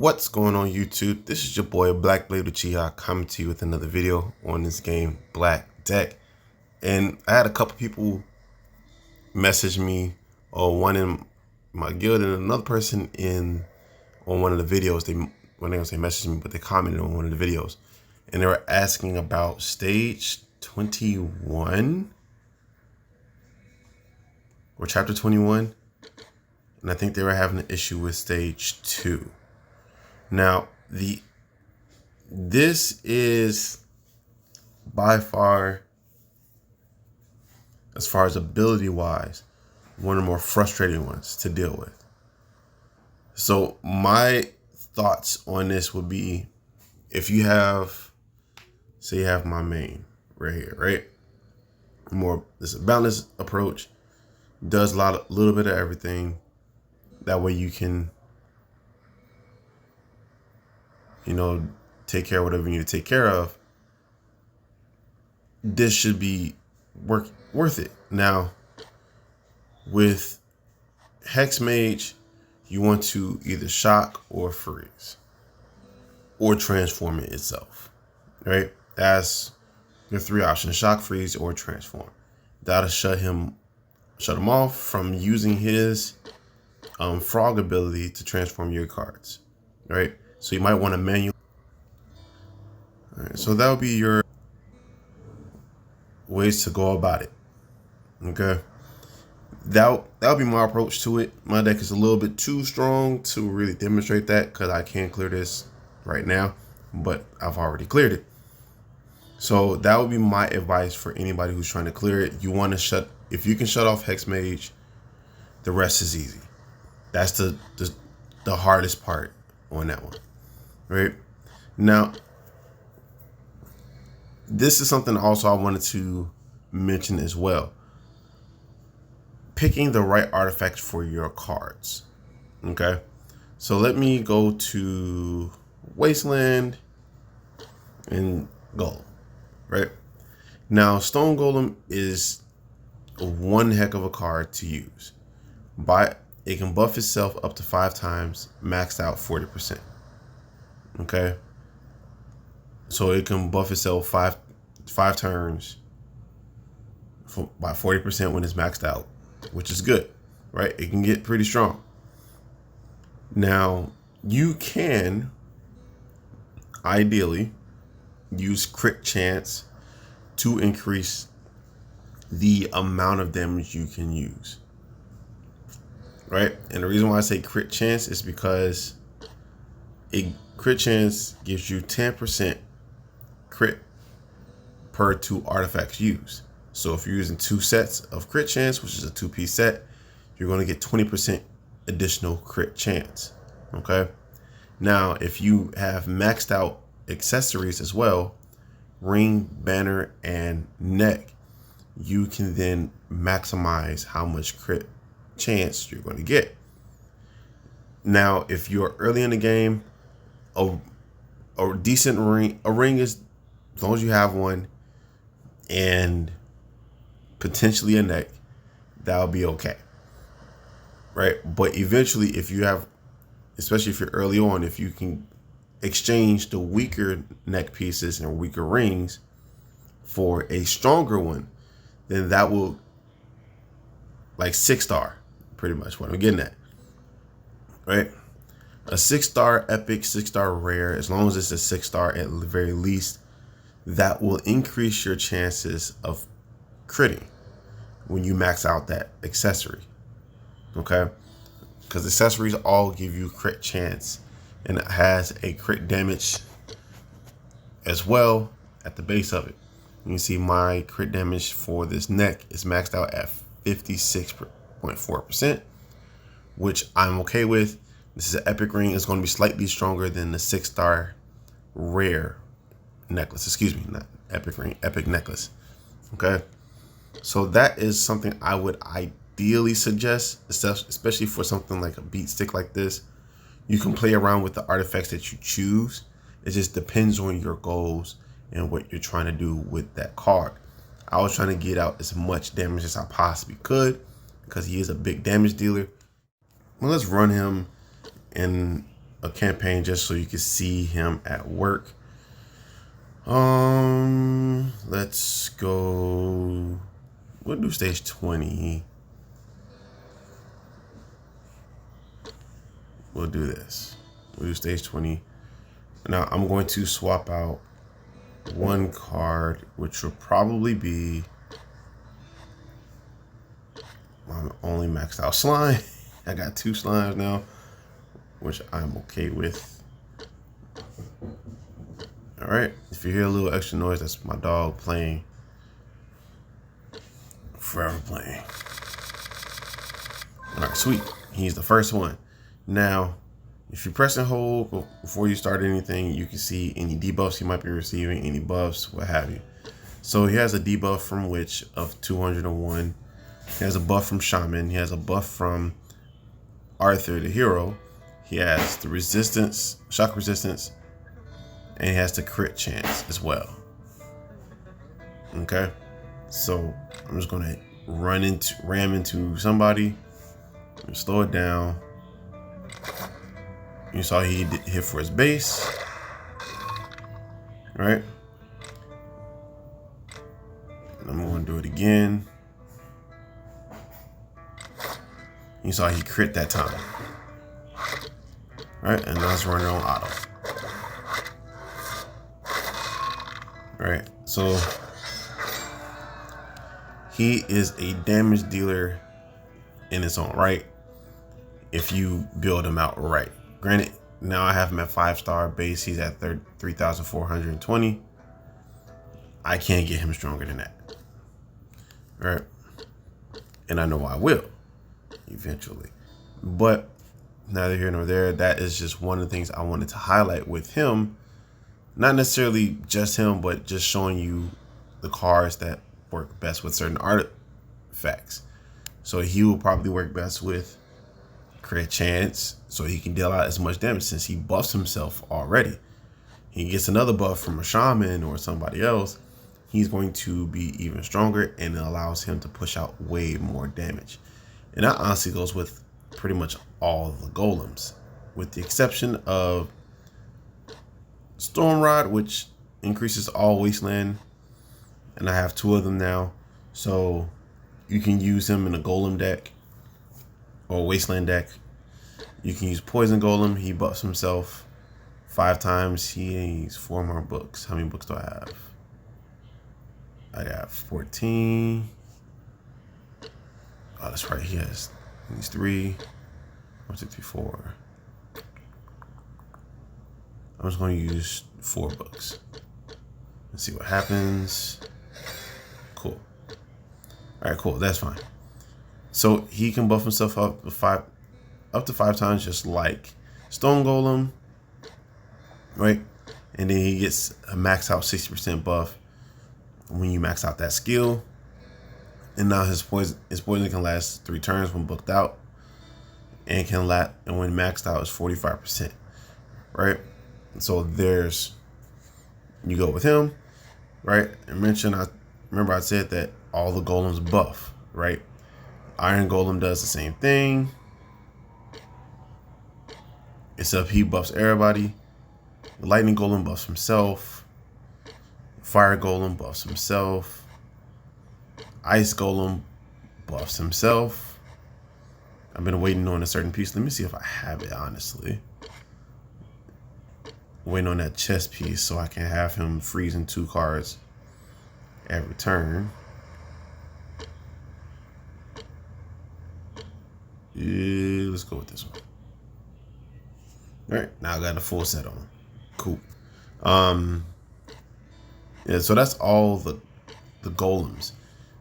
What's going on YouTube? This is your boy Black Blade Uchiha coming to you with another video on this game Black Deck. And I had a couple people message me, or one in my guild and another person on one of the videos. They messaged me, but they commented on one of the videos, and they were asking about stage 21 or chapter 21, and I think they were having an issue with stage 2. Now, this is by far, as far as ability wise, one of the more frustrating ones to deal with. So my thoughts on this would be, if you have, say you have my main right here, right? This is a balanced approach, does a little bit of everything. That way you can, take care of whatever you need to take care of. This should be worth it. Now, with Hex Mage, you want to either shock or freeze or transform it itself, right? That's your three options: shock, freeze, or transform. That'll shut him off from using his frog ability to transform your cards, right? So you might want to manually. All right, so that would be your ways to go about it. Okay, that'll be my approach to it. My deck is a little bit too strong to really demonstrate that, because I can't clear this right now, but I've already cleared it. So that would be my advice for anybody who's trying to clear it. You want to if you can shut off Hex Mage, the rest is easy. That's the hardest part on that one, right? Now, this is something also I wanted to mention as well. Picking the right artifacts for your cards. Okay, so let me go to Wasteland and Golem. Right now, Stone Golem is one heck of a card to use. It can buff itself up to 5 times, maxed out 40%. Okay, so it can buff itself five turns by 40% when it's maxed out, which is good, right? It can get pretty strong. Now, you can ideally use crit chance to increase the amount of damage you can use, right? And the reason why I say crit chance is because crit chance gives you 10% crit per 2 artifacts used. So if you're using 2 sets of crit chance, which is a 2-piece set, you're going to get 20% additional crit chance. Okay, now if you have maxed out accessories as well, ring, banner, and neck, you can then maximize how much crit chance you're going to get. Now, if you're early in the game, a decent ring is, as long as you have one, and potentially a neck, that'll be okay, right? But eventually, if you have, especially if you're early on, if you can exchange the weaker neck pieces and weaker rings for a stronger one, then that will, like 6-star, pretty much what I'm getting at, right? A 6-star epic, 6-star rare, as long as it's a 6-star at the very least, that will increase your chances of critting when you max out that accessory. Okay, because accessories all give you crit chance, and it has a crit damage as well at the base of it. You can see my crit damage for this neck is maxed out at 56.4%, which I'm okay with. This is an epic ring. It's going to be slightly stronger than the 6-star rare necklace. Excuse me, not epic ring, epic necklace. Okay, so that is something I would ideally suggest, especially for something like a beat stick like this. You can play around with the artifacts that you choose. It just depends on your goals and what you're trying to do with that card. I was trying to get out as much damage as I possibly could, because he is a big damage dealer. Well, let's run him and a campaign just so you can see him at work. Let's go. We'll do stage 20. We'll do this. We'll do stage 20. Now I'm going to swap out one card, which will probably be my only maxed out slime. I got 2 slimes now, which I'm okay with. All right, if you hear a little extra noise, that's my dog playing. Forever playing. All right, sweet. He's the first one. Now, if you press and hold before you start anything, you can see any debuffs he might be receiving, any buffs, what have you. So he has a debuff from Witch of 201. He has a buff from Shaman. He has a buff from Arthur the Hero. He has the resistance, shock resistance, and he has the crit chance as well. Okay, so I'm just gonna ram into somebody and slow it down. You saw he hit for his base, right? And I'm gonna do it again. You saw he crit that time. All right, and now it's running on auto. All right, so he is a damage dealer in its own right if you build him out right. Granted, now I have him at 5-star base. He's at 3,420. I can't get him stronger than that. All right, and I know I will eventually, but neither here nor there. That is just one of the things I wanted to highlight with him. Not necessarily just him, but just showing you the cards that work best with certain artifacts. So he will probably work best with crit chance, so he can deal out as much damage since he buffs himself already. He gets another buff from a shaman or somebody else, he's going to be even stronger, and it allows him to push out way more damage. And that honestly goes with pretty much all the golems, with the exception of Stormrod, which increases all wasteland, and I have 2 of them now, so you can use him in a golem deck or wasteland deck. You can use poison golem. He buffs himself 5 times. He needs 4 more books. How many books do I have? I got 14. Oh, that's right. He needs 3. 1, 2, 3, 4. I'm just going to use 4 books. Let's see what happens. Cool. All right, cool. That's fine. So he can buff himself up to 5 times, just like Stone Golem, right? And then he gets a max out 60% buff when you max out that skill. And now his poison can last 3 turns when booked out, and when maxed out is 45%, right? So you go with him, right? And remember I said that all the golems buff, right? Iron Golem does the same thing, except he buffs everybody. The Lightning Golem buffs himself. Fire Golem buffs himself. Ice Golem buffs himself. I've been waiting on a certain piece. Let me see if I have it, honestly. Waiting on that chest piece so I can have him freezing 2 cards every turn. Yeah, let's go with this one. All right, now I got a full set on. Cool. Yeah, so that's all the golems.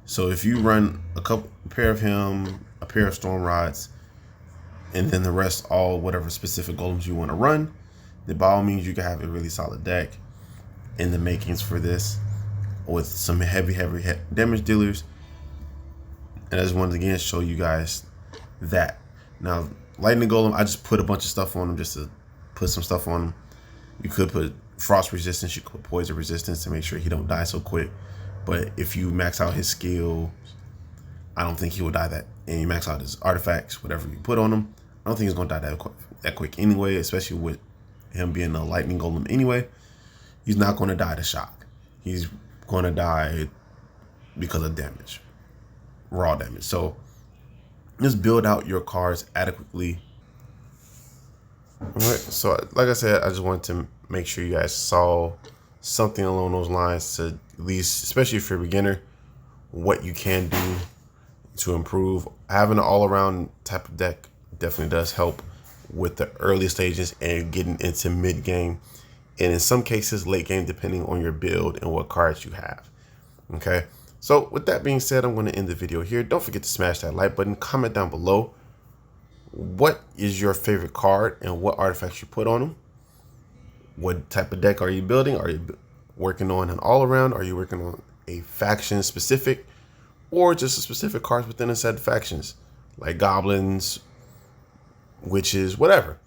So if you run a pair of him, a pair of storm rods, and then the rest all whatever specific golems you want to run, then by all means you can have a really solid deck in the makings for this, with some heavy damage dealers. And I just wanted to again show you guys that. Now, Lightning Golem, I just put a bunch of stuff on him just to put some stuff on him. You could put frost resistance, you could put poison resistance to make sure he don't die so quick. But if you max out his skill, I don't think he will die that. And you max out his artifacts, whatever you put on him, I don't think he's gonna die that quick anyway, especially with him being a lightning golem anyway. He's not gonna die to shock. He's gonna die because of damage, raw damage. So just build out your cards adequately. All right. So like I said, I just wanted to make sure you guys saw something along those lines, to at least, especially if you're a beginner, what you can do to improve. Having an all-around type of deck definitely does help with the early stages and getting into mid game, and in some cases late game, depending on your build and what cards you have. Okay, so with that being said, I'm going to end the video here. Don't forget to smash that like button, comment down below what is your favorite card and what artifacts you put on them. What type of deck are you building? Are you working on an all-around? Are you working on a faction specific, or just a specific cards within a set of factions, like goblins, witches, whatever?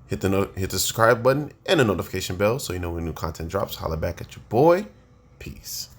Hit the subscribe button and the notification bell so you know when new content drops. Holla back at your boy. Peace.